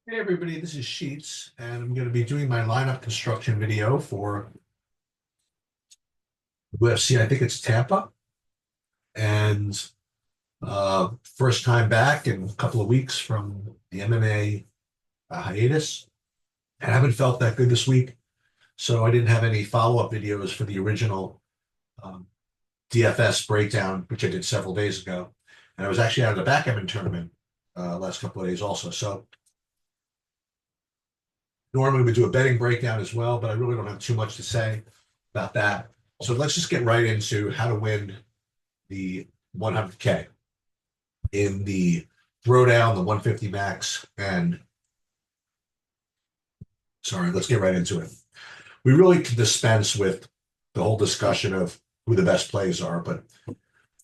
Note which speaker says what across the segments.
Speaker 1: Hey everybody, this is Sheets, and I'm going to be doing my lineup construction video for UFC. I think it's Tampa, and first time back in a couple of weeks from the MMA hiatus. I haven't felt that good this week, so I didn't have any follow-up videos for the original um, DFS breakdown, which I did several days ago. And I was actually out of the backgammon tournament last couple of days also. So normally we do a betting breakdown as well, but I really don't have too much to say about that. So let's just get right into how to win the 100K in the throwdown, the 150 max. And sorry, let's get right into it. We really can dispense with the whole discussion of who the best plays are. But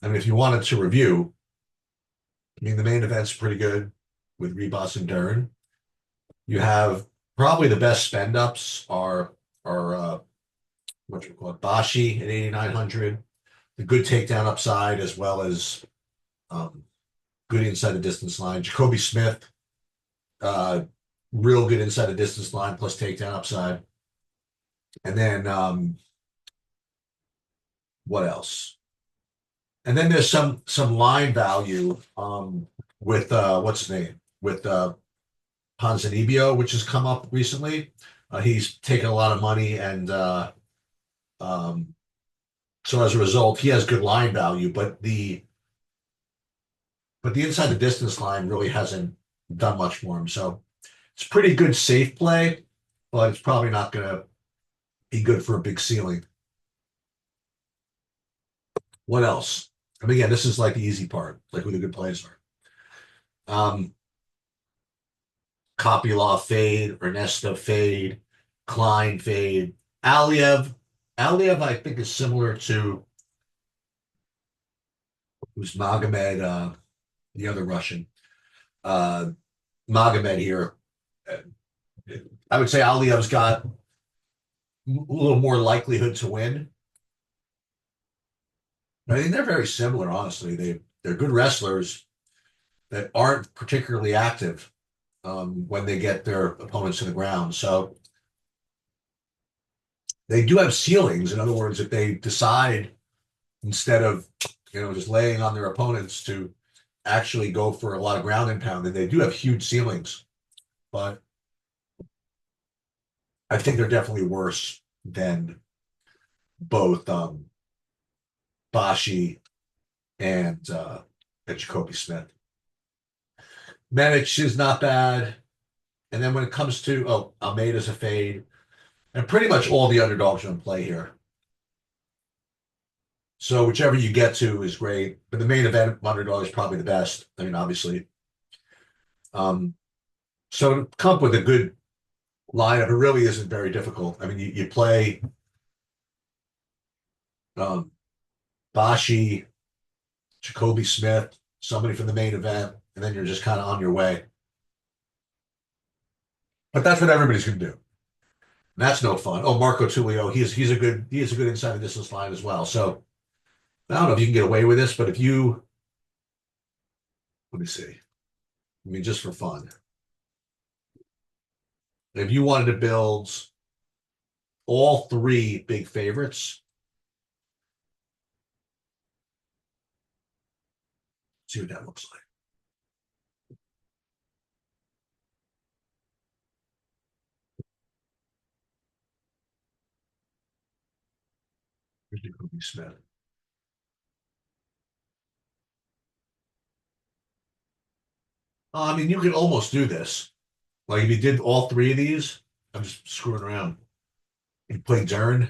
Speaker 1: I mean, if you wanted to review, I mean, the main event's pretty good with Rebus and Dern. You have probably the best spend ups are what you call it, Bashi at 8,900, the good takedown upside as well as um, good inside the distance line. Jacoby Smith, uh, real good inside the distance line plus takedown upside. And then what else? And then there's some line value with what's his name? With Ponzinibbio, which has come up recently. He's taken a lot of money and um, so as a result, he has good line value, but the inside the distance line really hasn't done much for him. So it's pretty good safe play, but it's probably not going to be good for a big ceiling. What else? I mean, again, this is like the easy part, like who the good plays are. Um, Kopylov fade, Ernesto fade, Klein fade, Aliev. Aliev, I think, is similar to who's Magomed, the other Russian. Uh, Magomed here. I would say Aliev's got a little more likelihood to win. I think they're very similar, honestly. They're good wrestlers that aren't particularly active when they get their opponents to the ground. So they do have ceilings. In other words, if they decide instead of just laying on their opponents to actually go for a lot of ground and pound, then they do have huge ceilings. But I think they're definitely worse than both Bashi and Jacoby Smith. Medic is not bad. And then when it comes to, Almeida's a fade. And pretty much all the underdogs are in play here. So whichever you get to is great. But the main event underdog is probably the best. I mean, obviously. So to come up with a good lineup, it really isn't very difficult. I mean, you play um, Bashi, Jacoby Smith, somebody from the main event, and then you're just kind of on your way. But that's what everybody's going to do. And that's no fun. Oh, Marco Tullio, he's a good inside the distance line as well. So I don't know if you can get away with this, but if you let me see. I mean, just for fun, if you wanted to build all three big favorites, see what that looks like. Here's Jacoby Smith. I mean, you could almost do this. Like if you did all three of these, I'm just screwing around. You play Dern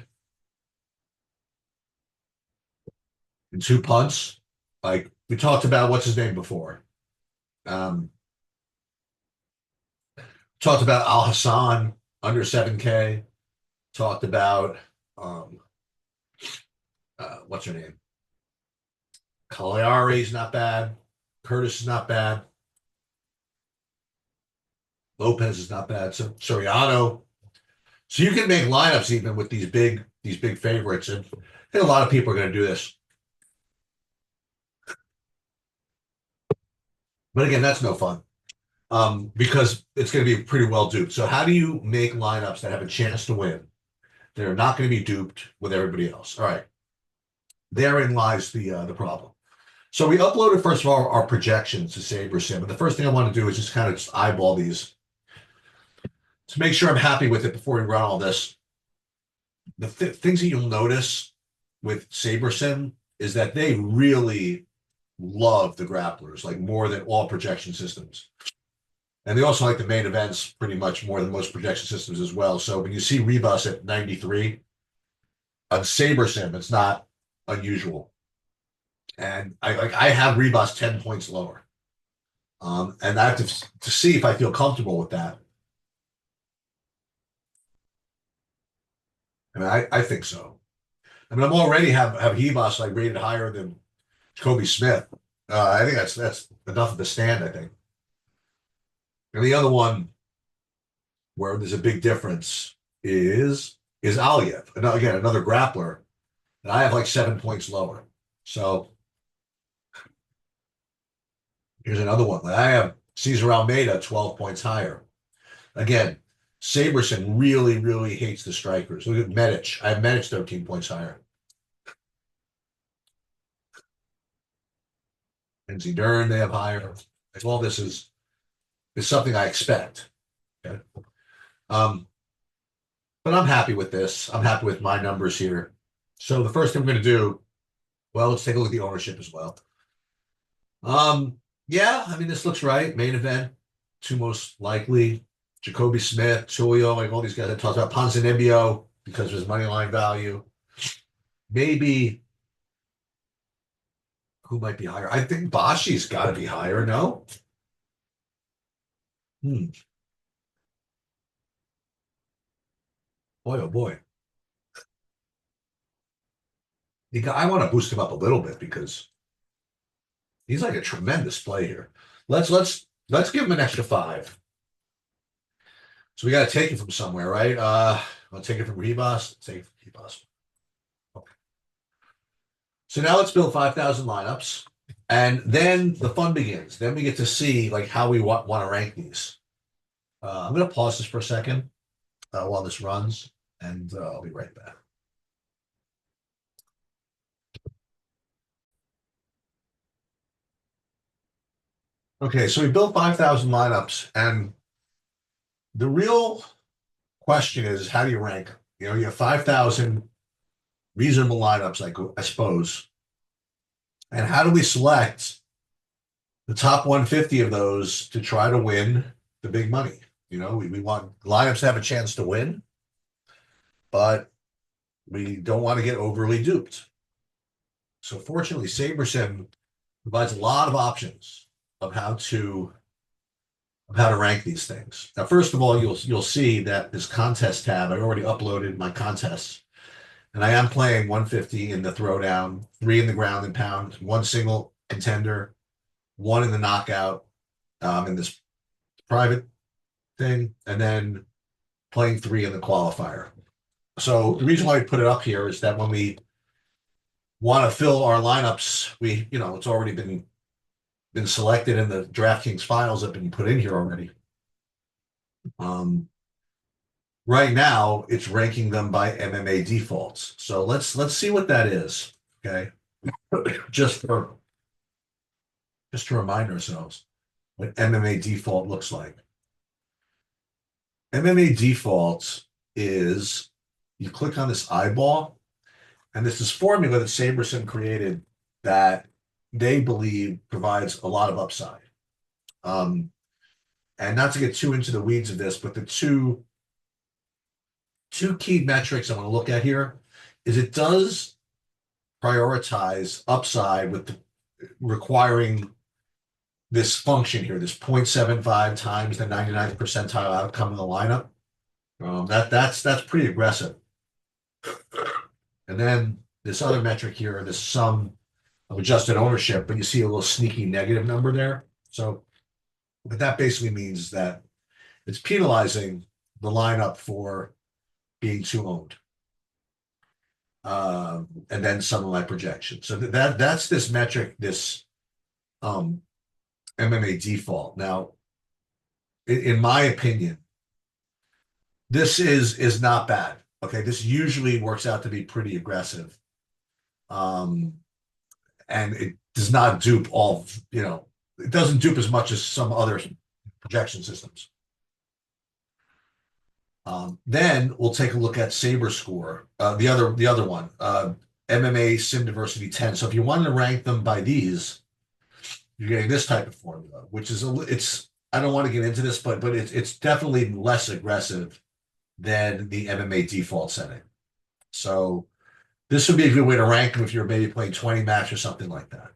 Speaker 1: and two punts. Like we talked about, what's his name before? Um, Talked about Al Hassan under 7K. Talked about um, what's her name? Cagliari's not bad. Curtis is not bad. Lopez is not bad. So Soriano. So you can make lineups even with these big favorites, and I think a lot of people are going to do this. But again, that's no fun. because it's going to be pretty well duped. So how do you make lineups that have a chance to win? They're not going to be duped with everybody else. All right. Therein lies the problem. So we uploaded, first of all, our projections to SaberSim. And the first thing I want to do is just kind of just eyeball these to make sure I'm happy with it before we run all this. The things that you'll notice with SaberSim is that they really love the grapplers, like more than all projection systems. And they also like the main events pretty much more than most projection systems as well. So when you see Rebus at 93 on SaberSim, it's not unusual. And I have Rebus 10 points lower. And I have to see if I feel comfortable with that. I mean, I think so. I mean, I'm already have Hebos like rated higher than Kobe Smith. I think that's enough of the stand, I think. And the other one where there's a big difference is Aliev. And again, another grappler. And I have like 7 points lower. So here's another one. I have Cesar Almeida 12 points higher. Again, Saberson really, really hates the strikers. Look at Medic. I have Medic 13 points higher. Lindsey Dern, they have higher. All this is something I expect. Okay. But I'm happy with this. I'm happy with my numbers here. So the first thing we're going to do, well, let's take a look at the ownership as well. Yeah, I mean, this looks right. Main event, two most likely. Jacoby Smith, Tulio, like all these guys I talked about. Ponzinibbio, because of his money line value. Maybe who might be higher? I think Bashi's got to be higher, no? Boy, oh boy. I want to boost him up a little bit because he's like a tremendous play here. Let's give him an extra 5. So we got to take it from somewhere, right? I'll take it from Rebus. Take it from Rebus. Okay. So now let's build 5,000 lineups, and then the fun begins. Then we get to see like how we want to rank these. I'm going to pause this for a second while this runs, and I'll be right back. Okay, so we built 5,000 lineups, and the real question is, how do you rank them? You know, you have 5,000 reasonable lineups, I suppose. And how do we select the top 150 of those to try to win the big money? You know, we want lineups to have a chance to win, but we don't want to get overly duped. So fortunately, SaberSim provides a lot of options of how to rank these things. Now, first of all, you'll see that this contest tab, I already uploaded my contests. And I am playing 150 in the throwdown, 3 in the ground and pound, 1 single contender, 1 in the knockout, in this private thing, and then playing 3 in the qualifier. So the reason why I put it up here is that when we want to fill our lineups, it's already been selected in the DraftKings files have been put in here already. Right now, it's ranking them by MMA defaults. So let's see what that is. Okay, just to remind ourselves what MMA default looks like. MMA defaults is you click on this eyeball, and this is formula that SaberSim created that they believe provides a lot of upside. And not to get too into the weeds of this, but the two key metrics I want to look at here is it does prioritize upside with requiring this function here, this 0.75 times the 99th percentile outcome in the lineup. That's pretty aggressive. And then this other metric here, this sum of adjusted ownership, but you see a little sneaky negative number there. So what that basically means is that it's penalizing the lineup for being too owned. And then some of my projections. So that's this metric, this MMA default. Now, in my opinion, this is not bad. Okay, this usually works out to be pretty aggressive. Um, and it does not dupe all, it doesn't dupe as much as some other projection systems. Then we'll take a look at Saber Score, the other one, MMA Sim Diversity 10. So if you wanted to rank them by these, you're getting this type of formula, which is it's I don't want to get into this, but it's definitely less aggressive than the MMA default setting. So this would be a good way to rank them if you're maybe playing 20 max or something like that.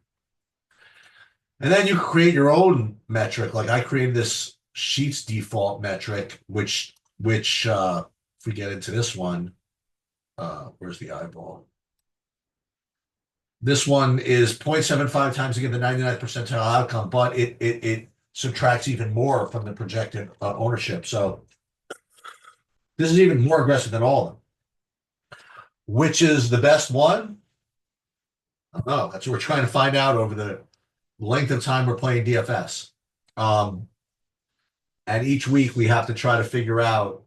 Speaker 1: And then you create your own metric. Like I created this Sheets default metric, which if we get into this one, where's the eyeball? This one is 0.75 times to get the 99th percentile outcome, but it subtracts even more from the projected ownership. So this is even more aggressive than all of them. Which is the best one? I don't know. That's what we're trying to find out over the length of time we're playing DFS. And each week we have to try to figure out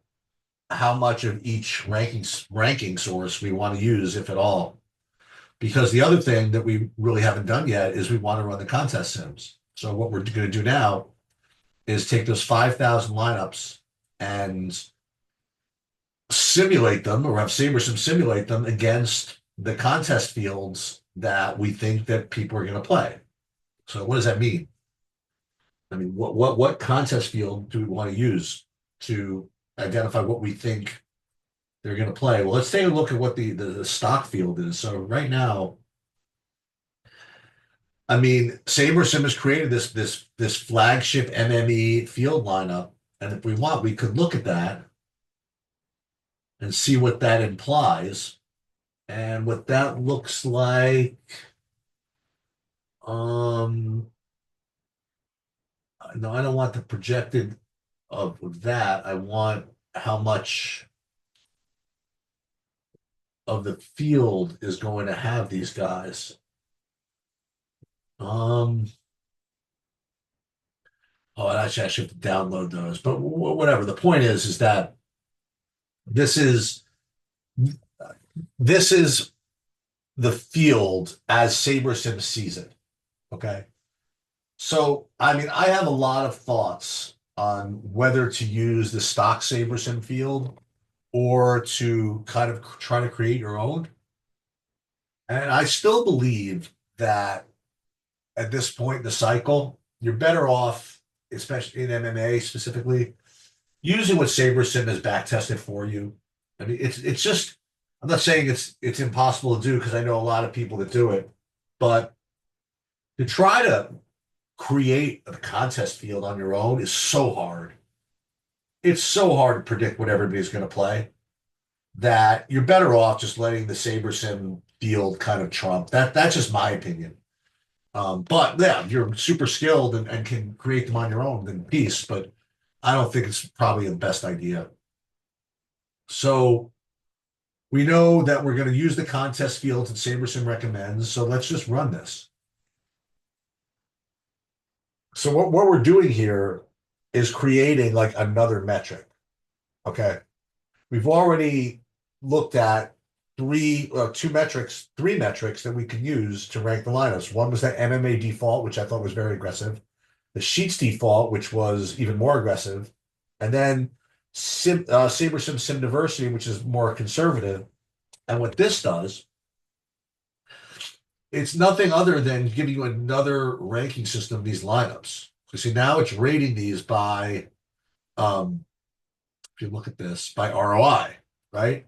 Speaker 1: how much of each ranking source we want to use, if at all. Because the other thing that we really haven't done yet is we want to run the contest sims. So what we're going to do now is take those 5,000 lineups and simulate them, or have SaberSim simulate them against the contest fields that we think that people are going to play. So what does that mean? I mean, what contest field do we want to use to identify what we think they're going to play? Well, let's take a look at what the stock field is. So right now, I mean, SaberSim has created this flagship MME field lineup, and if we want, we could look at that and see what that implies. And what that looks like, no, I don't want the projected of that. I want how much of the field is going to have these guys. Oh, actually, I should have to download those, but whatever. The point is that this is the field as SaberSim sees it. Okay. So, I mean, I have a lot of thoughts on whether to use the stock SaberSim field or to kind of try to create your own. And I still believe that at this point in the cycle, you're better off, especially in MMA specifically, using what SaberSim has back tested for you. I mean, it's just, I'm not saying it's impossible to do because I know a lot of people that do it, but to try to create a contest field on your own is so hard. It's so hard to predict what everybody's going to play that you're better off just letting the SaberSim field kind of trump. That's just my opinion. But yeah, if you're super skilled and can create them on your own, then peace. But I don't think it's probably the best idea. So we know that we're going to use the contest fields that SaberSim recommends. So let's just run this. So what we're doing here is creating like another metric. Okay. We've already looked at three metrics that we can use to rank the lineups. One was that MMA default, which I thought was very aggressive. The Sheets default, which was even more aggressive. And then SaberSim Sim Diversity, which is more conservative. And what this does, it's nothing other than giving you another ranking system of these lineups. You see, now it's rating these by, if you look at this, by ROI, right?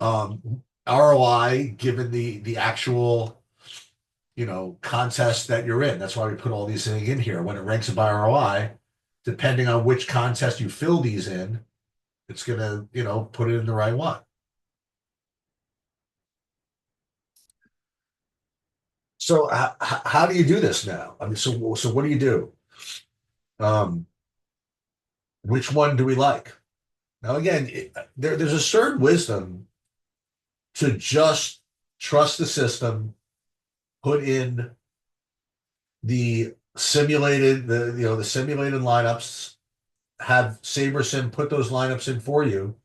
Speaker 1: ROI given the actual, contest that you're in. That's why we put all these things in here. When it ranks it by ROI, depending on which contest you fill these in, it's gonna, put it in the right one. So how do you do this now? I mean, so what do you do? Which one do we like? Now, again, there's a certain wisdom to just trust the system, put in the simulated lineups, have SaberSim put those lineups in for you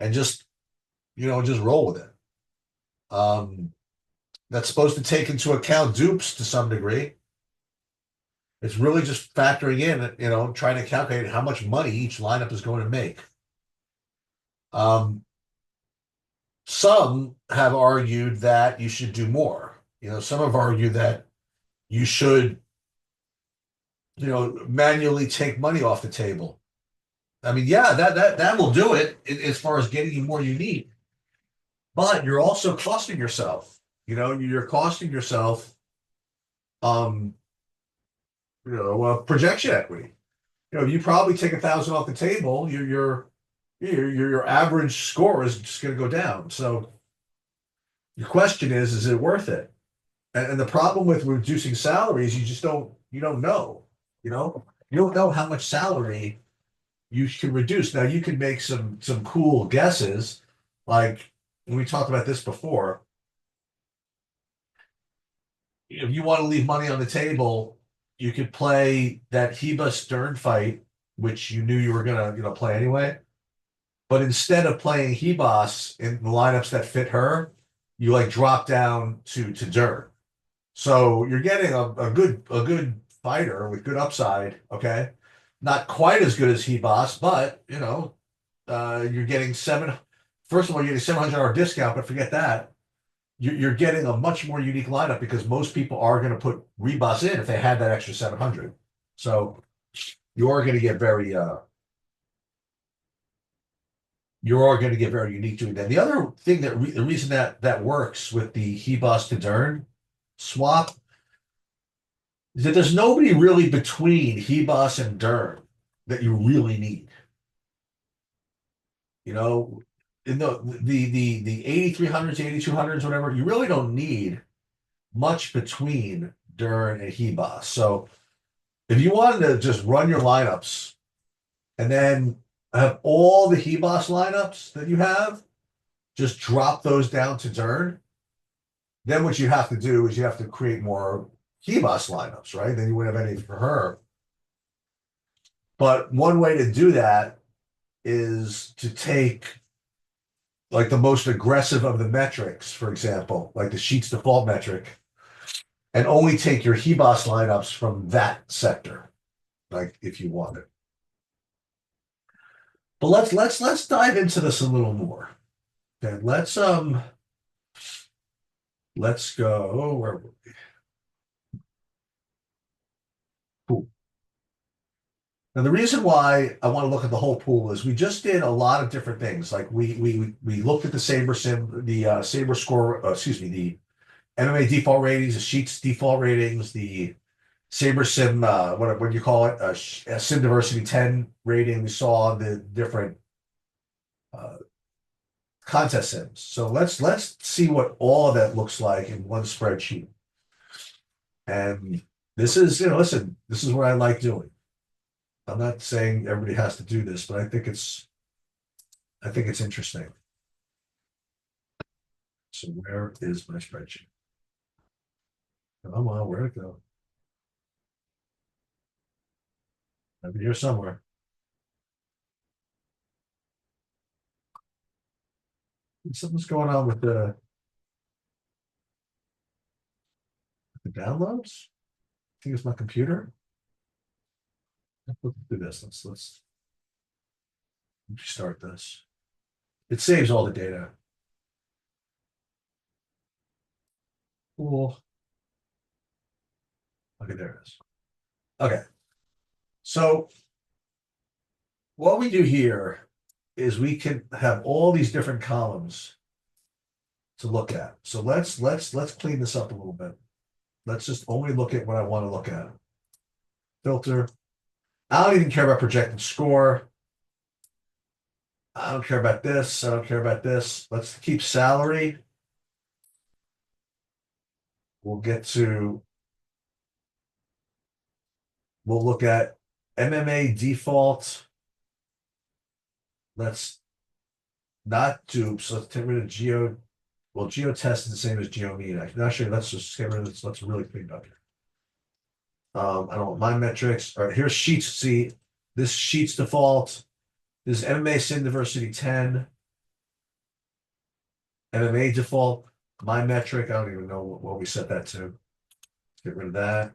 Speaker 1: and just, just roll with it. That's supposed to take into account dupes to some degree. It's really just factoring in, trying to calculate how much money each lineup is going to make. Some have argued that you should do more. Some have argued that you should, manually take money off the table. I mean, yeah, that will do it as far as getting you more unique. But you're also costing yourself. You're costing yourself, projection equity. You probably take 1,000 off the table, your average score is just going to go down. So your question is it worth it? And the problem with reducing salaries, you don't know. You don't know how much salary you can reduce. Now you can make some cool guesses, like we talked about this before. If you want to leave money on the table, you could play that Heba Stern fight, which you knew you were gonna play anyway. But instead of playing Hebos in the lineups that fit her, you like drop down to Dern. So you're getting a good fighter with good upside. Okay, not quite as good as Hebos, but you're getting seven. First of all, you're getting $700 discount, but forget that. You're getting a much more unique lineup because most people are going to put Rebus in if they had that extra 700. So you are going to get very unique doing that. The other thing the reason that works with the Hebus to Dern swap is that there's nobody really between Hebus and Dern that you really need. In the 8,300s, 8,200s, whatever, you really don't need much between Dern and Hebos. So if you wanted to just run your lineups and then have all the Hebos lineups that you have, just drop those down to Dern, then what you have to do is you have to create more Hebos lineups, right? Then you wouldn't have any for her. But one way to do that is to take like the most aggressive of the metrics, for example, like the Sheets default metric, and only take your Hebos lineups from that sector, like if you want it. But let's dive into this a little more. Okay, let's go. Where were we? Cool. Now the reason why I want to look at the whole pool is we just did a lot of different things. Like we looked at the Saber score, the MMA default ratings, the Sheets default ratings, the SaberSim, what do you call it? Sim Diversity 10 rating. We saw the different contest sims. So let's see what all of that looks like in one spreadsheet. And this is, listen, this is what I like doing. I'm not saying everybody has to do this, but I think it's interesting. So where is my spreadsheet? Come on, where'd it go? Over here somewhere. Something's going on with the downloads. I think it's my computer. Let's look through this. Let's start this. It saves all the data. Cool. Okay, there it is. Okay. So what we do here is we can have all these different columns to look at. So let's clean this up a little bit. Let's just only look at what I want to look at. Filter. I don't even care about projected score. I don't care about this. I don't care about this. Let's keep salary. We'll look at MMA default. Let's not dupes. Let's get rid of geo. Well, geo test is the same as geo mean. Actually, let's just get rid of this. Let's really clean it up here. I don't want my metrics. All right, here's Sheets. See, This sheet's default. This is MMA Sim Diversity 10. MMA default. My metric, I don't even know what we set that to. Let's get rid of that.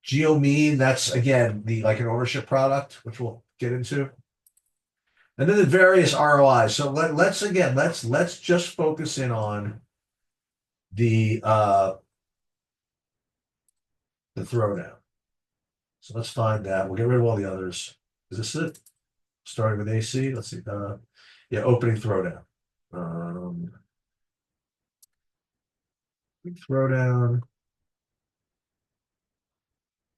Speaker 1: Geo mean, that's again the like an ownership product, which we'll get into. And then the various ROIs. So let's just focus in on the throwdown. So let's find that. We'll get rid of all the others. Is this it? Starting with AC. Let's see. Yeah, opening throwdown. Throwdown.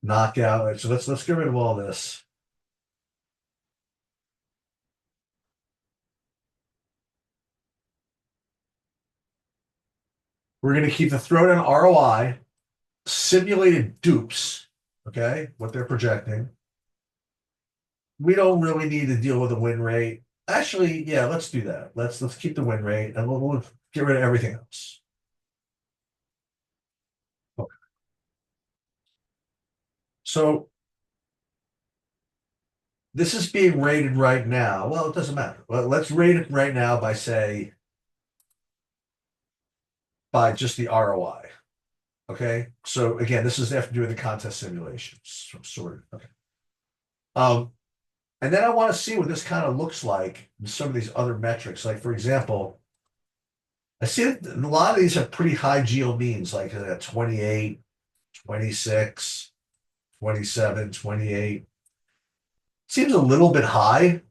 Speaker 1: Knockout. So let's get rid of all this. We're going to keep the throwdown ROI, simulated dupes, okay, what they're projecting. We don't really need to deal with the win rate. Actually, yeah, let's do that. Let's keep the win rate and we'll get rid of everything else. Okay. So this is being rated right now. Well, it doesn't matter. Well, let's rate it right now by say by just the ROI. Okay. So again, this is after doing the contest simulations. Sort of. Okay. And then I want to see what this kind of looks like in some of these other metrics. Like, for example, I see that a lot of these have pretty high geo means, like 28, 26, 27, 28. Seems a little bit high.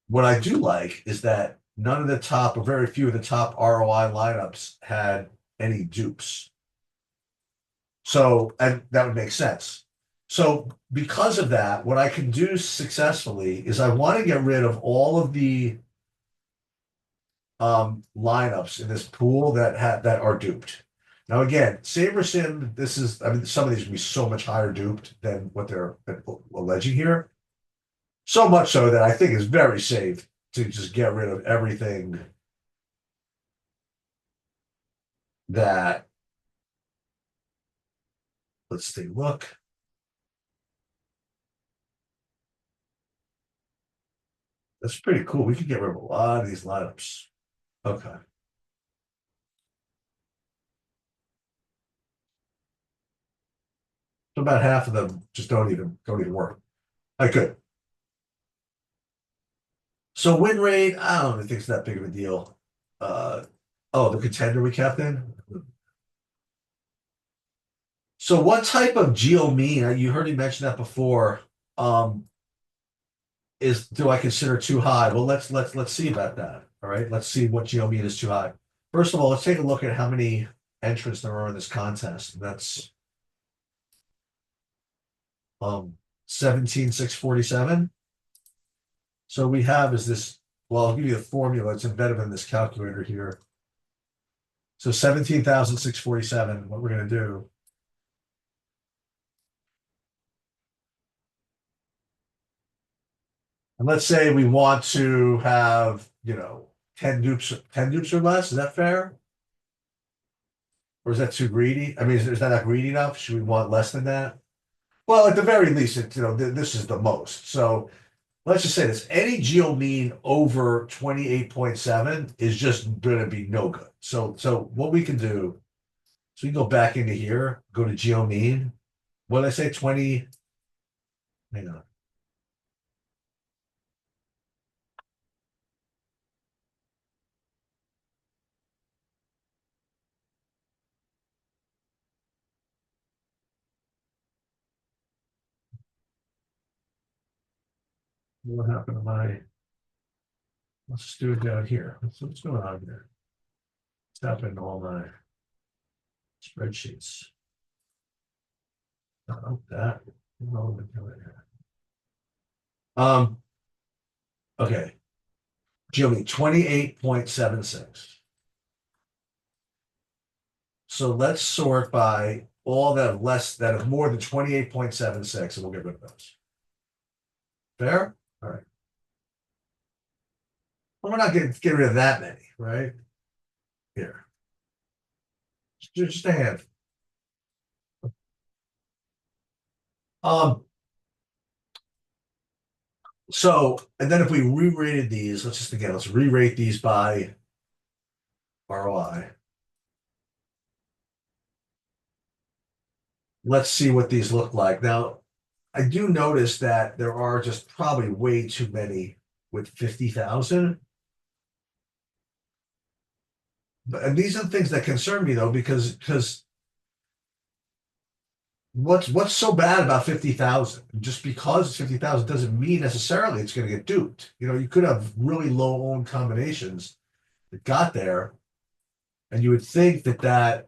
Speaker 1: What I do like is that none of the top, or very few of the top ROI lineups had any dupes. So, and that would make sense. So because of that, what I can do successfully is I want to get rid of all of the lineups in this pool that are duped. Now again, SaberSim, this is, I mean, some of these will be so much higher duped than what they're alleging here. So much so that I think it's very safe to just get rid of everything that, let's take a look. That's pretty cool. We could get rid of a lot of these lineups. Okay. So about half of them just don't even work. I could. So win rate, I don't think it's that big of a deal. Oh, the contender we kept in. So what type of geo mean? You heard me mention that before. Do I consider too high? Well, let's see about that. All right, let's see what geo mean is too high. First of all, let's take a look at how many entrants there are in this contest. That's 17,647. So we have is this. Well, I'll give you the formula. It's embedded in this calculator here. So 17,647. What we're going to do. And let's say we want to have, 10 dupes or less. Is that fair? Or is that too greedy? I mean, is that not greedy enough? Should we want less than that? Well, at the very least, this is the most. So let's just say this. Any geo mean over 28.7 is just going to be no good. So what we can do, so we can go back into here, go to geo mean. What did I say? 20, hang on. What happened to my, let's just do it down here. What's going on here? What's happened to all my spreadsheets? That. Okay. Jimmy, 28.76. So let's sort by all that have more than 28.76, and we'll get rid of those. Fair? All right. Well, we're not going to get rid of that many, right? Here. Just a handful. Um, so, and then if we re-rated these, let's re-rate these by ROI. Let's see what these look like. Now, I do notice that there are just probably way too many with 50,000. And these are the things that concern me though, because what's so bad about 50,000? Just because it's 50,000 doesn't mean necessarily it's going to get duped. You know, you could have really low owned combinations that got there, and you would think that that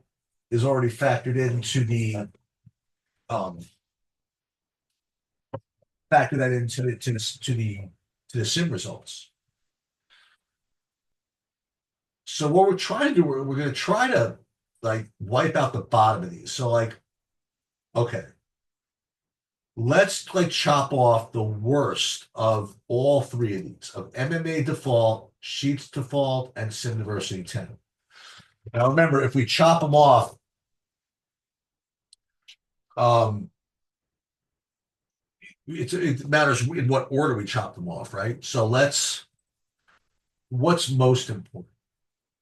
Speaker 1: is already factored into the um factor that into the sim results. So what we're trying to do, we're going to try to like wipe out the bottom of these. So like, okay, let's like chop off the worst of all three of these of MMA default, Sheets default, and Sim Diversity 10. Now remember, if we chop them off, um, it matters in what order we chop them off, right? So what's most important?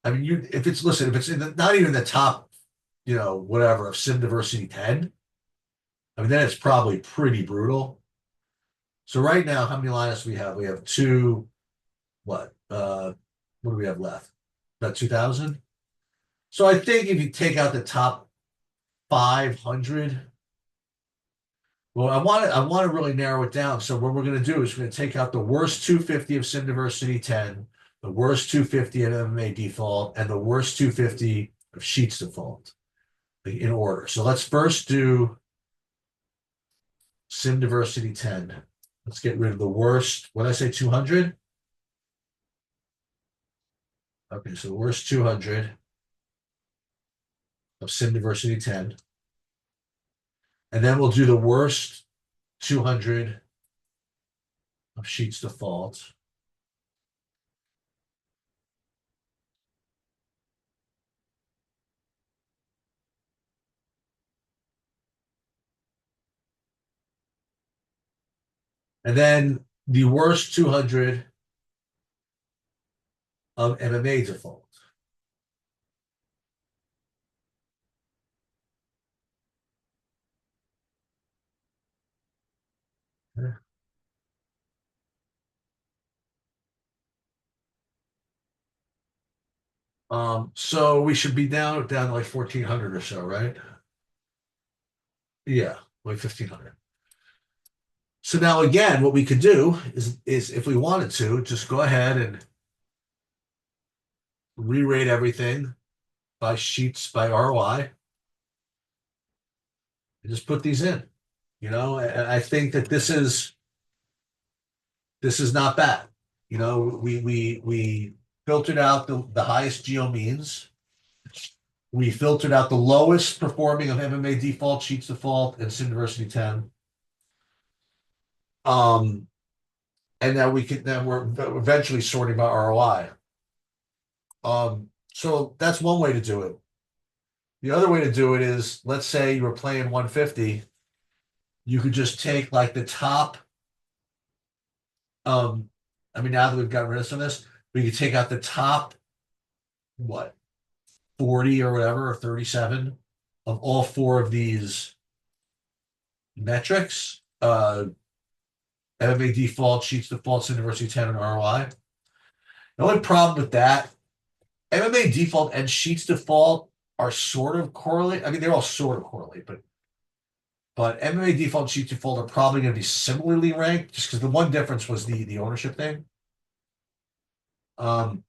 Speaker 1: I mean, if it's listen, if it's in not even the top, whatever of Sim Diversity 10, I mean, then it's probably pretty brutal. So right now, how many lineups do we have? We have two, what do we have left? About 2,000? So I think if you take out the top 500, well, I want to really narrow it down. So what we're going to do is we're going to take out the worst 250 of Sim Diversity 10, the worst 250 of MMA default, and the worst 250 of Sheets default in order. So let's first do Sim Diversity 10. Let's get rid of the worst. What did I say, 200? Okay, so the worst 200 of Sim Diversity 10. And then we'll do the worst 200 of Sheets default. And then the worst 200 of MMA default. So we should be down to like 1,400 or so, right? Yeah, like 1,500. So now again, what we could do is if we wanted to, just go ahead and re-rate everything by Sheets by ROI and just put these in. And I think that this is not bad. We filtered out the highest geo means. We filtered out the lowest performing of MMA default, Sheets default, and Sim Diversity 10. Um, and then we're eventually sorting by ROI. So that's one way to do it. The other way to do it is, let's say you were playing 150, you could just take like the top. Um, I mean, now that we've gotten rid of some of this, we could take out the top, what, 40 or whatever, or 37 of all four of these metrics. MMA default, Sheets default, University 10, and ROI. The only problem with that, MMA default and Sheets default are sort of correlate. I mean, they're all sort of correlate, but MMA default and Sheets default are probably going to be similarly ranked, just because the one difference was the ownership thing. Um,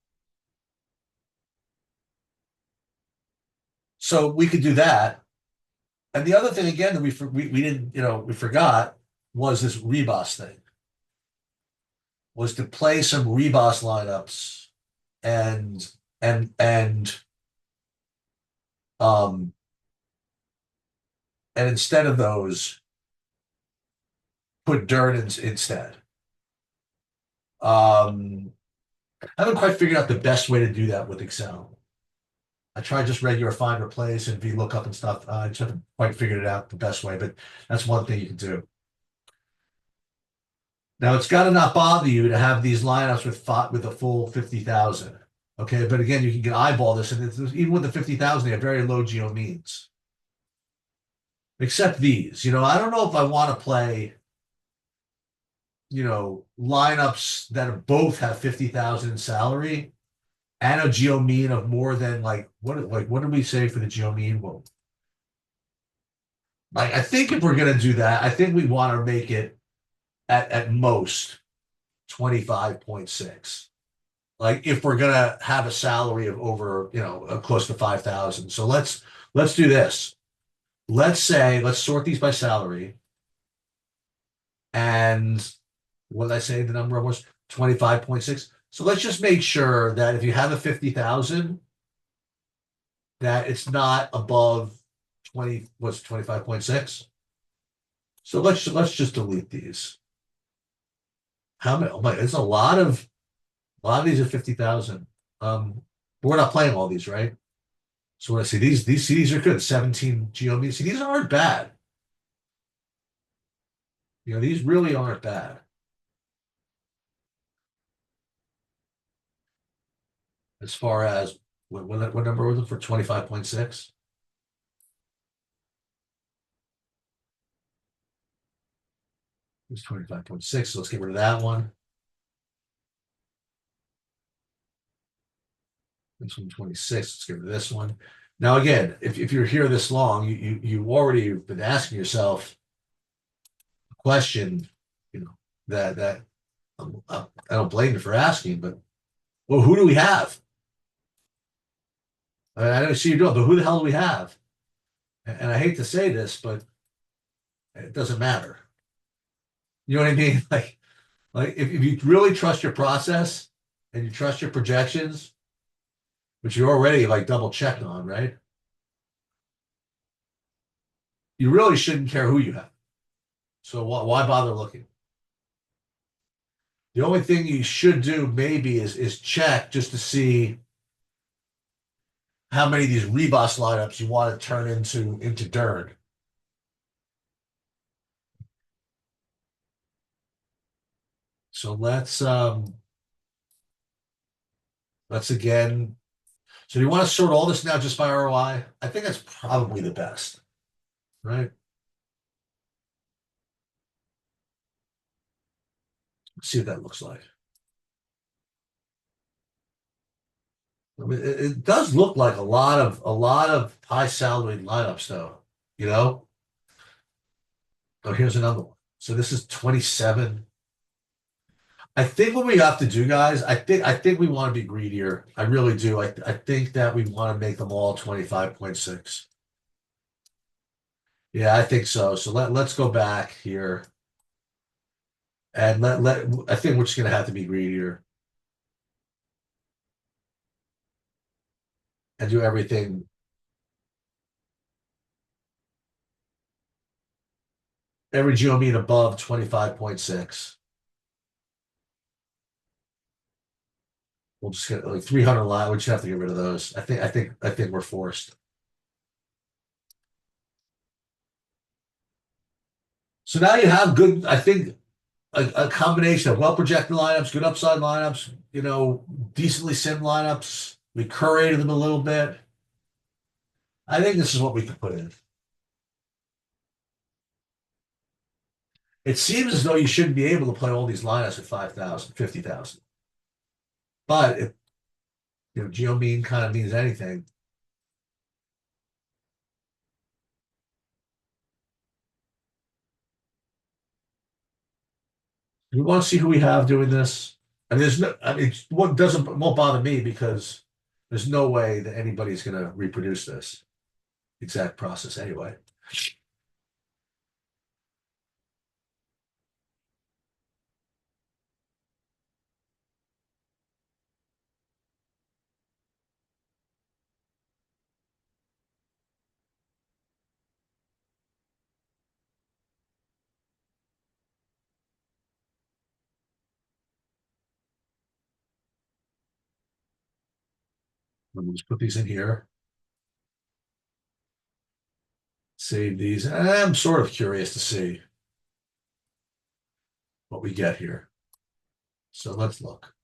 Speaker 1: so we could do that. And the other thing again that we didn't, we forgot was this reboss thing. Was to play some reboss lineups and and and um and instead of those, put Dern instead. I haven't quite figured out the best way to do that with Excel. I tried just regular find replace and VLOOKUP and stuff. I just haven't quite figured it out the best way, but that's one thing you can do. Now it's got to not bother you to have these lineups with a full 50,000. Okay, but again, you can eyeball this, and even with the 50,000, they have very low geo means. Except these, I don't know if I want to play, lineups that both have 50,000 in salary and a geo mean of more than what did we say for the geo mean? Well, I think if we're gonna do that, I think we want to make it at most 25.6. Like if we're gonna have a salary of over, close to 5,000. So let's do this. Let's sort these by salary. And what did I say the number was? 25.6. So let's just make sure that if you have a 50,000, that it's not above 25.6. So let's just delete these. How many? Oh my, it's a lot of these are 50,000. But we're not playing all these, right? So when I see these CDs are good. 17 GeoMe. See, these aren't bad. These really aren't bad. As far as what number was it for 25.6? It's 25.6. So let's get rid of that one. This one 26. Let's get rid of this one. Now again, if you're here this long, you already been asking yourself a question, that I don't blame you for asking, but well, who do we have? I don't see you doing, but who the hell do we have? And I hate to say this, but it doesn't matter. You know what I mean? Like if you really trust your process and you trust your projections, which you're already like double checked on, right? You really shouldn't care who you have. So why bother looking? The only thing you should do maybe is check just to see how many of these Rebus lineups you want to turn into Dern. So let's again. So do you want to sort all this now just by ROI? I think that's probably the best, right? Let's see what that looks like. I mean, it does look like a lot of high salaried lineups, though. You know. Oh, here's another one. So this is 27. I think what we have to do, guys, I think we want to be greedier. I really do. I think that we want to make them all 25.6. Yeah, I think so. So let's go back here and let I think we're just gonna have to be greedier and do every geo mean above 25.6. We'll just get like 300 line. We just have to get rid of those. I think we're forced. So now you have good, I think a combination of well projected lineups, good upside lineups, decently sim lineups. We curated them a little bit. I think this is what we could put in. It seems as though you shouldn't be able to play all these lineups at 5,000, 50,000. But if geo mean kind of means anything. You want to see who we have doing this? I mean, what won't bother me because there's no way that anybody's going to reproduce this exact process anyway. Let me just put these in here. Save these. I'm sort of curious to see what we get here. So let's look.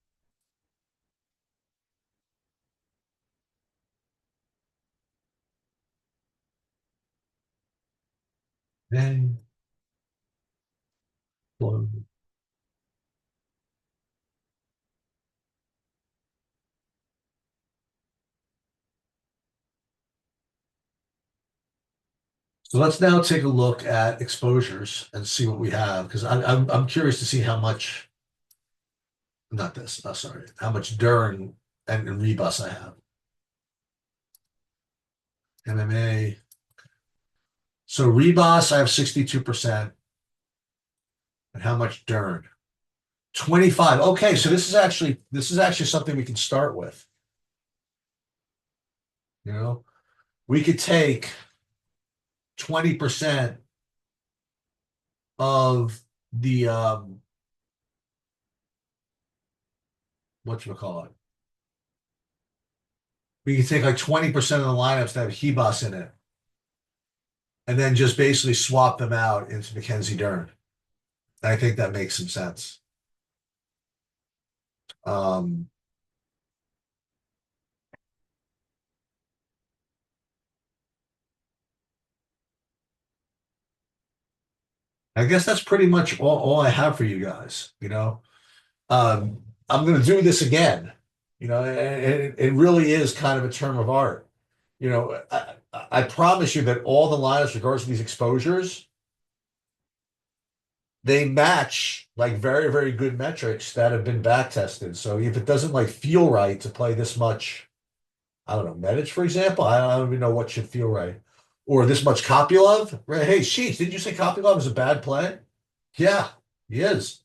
Speaker 1: Then, so let's now take a look at exposures and see what we have, because I'm curious to see how much, not this, sorry, how much Dern and Rebus I have. MMA. So Rebus, I have 62%. And how much Dern? 25. Okay, so this is actually something we can start with. You know, we could take 20% of the whatchamacallit. We could take like 20% of the lineups that have Hebus in it, and then just basically swap them out into Mackenzie Dern. I think that makes some sense. I guess that's pretty much all I have for you guys, you know. I'm going to do this again, you know, and it really is kind of a term of art. You know, I promise you that all the lineups, regardless of these exposures, they match like very, very good metrics that have been back tested. So if it doesn't like feel right to play this much, I don't know, Medic, for example, I don't even know what should feel right. Or this much Kopylov, right? Hey, Sheets, didn't you say Kopylov is a bad play? Yeah, he is.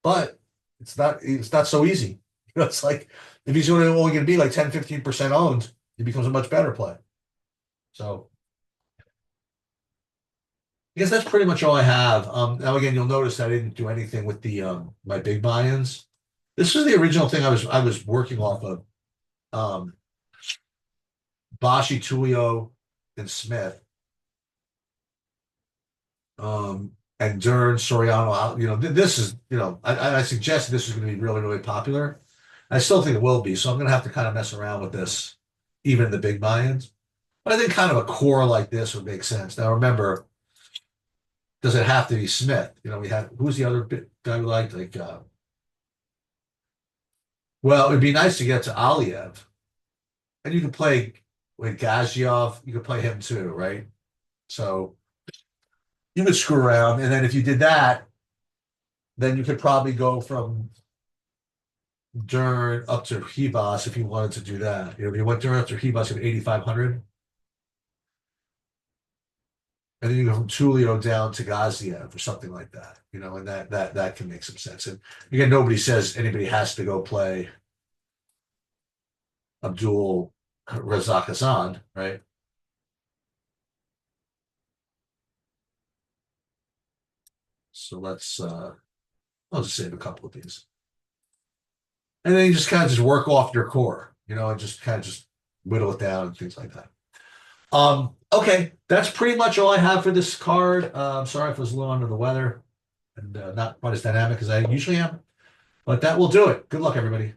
Speaker 1: But it's not so easy. You know, it's like if he's only going to be like 10, 15% owned, he becomes a much better play. So I guess that's pretty much all I have. Now again, you'll notice I didn't do anything with the my big buy-ins. This is the original thing I was working off of. Bashi, Tulio, and Smith. And Dern, Soriano, you know, this is, you know, I suggested this is going to be really, really popular. I still think it will be, so I'm going to have to kind of mess around with this, even in the big buy-ins. But I think kind of a core like this would make sense. Now, remember, does it have to be Smith? You know, we had, who's the other guy we liked? Like, well, it'd be nice to get to Aliev. And you can play with Gaziev, you could play him too, right? So you could screw around. And then if you did that, then you could probably go from Dern up to Hebas if you wanted to do that. You know, if you went Dern up to Hebas at 8,500. And then you go from Tulio down to Gaziev or something like that, you know, and that can make some sense. And again, nobody says anybody has to go play Abdul Razak Hassan, right? So I'll just save a couple of these. And then you just kind of just work off your core, you know, and just kind of just whittle it down and things like that. Okay, that's pretty much all I have for this card. I'm sorry if I was a little under the weather and not quite as dynamic as I usually am, but that will do it. Good luck, everybody.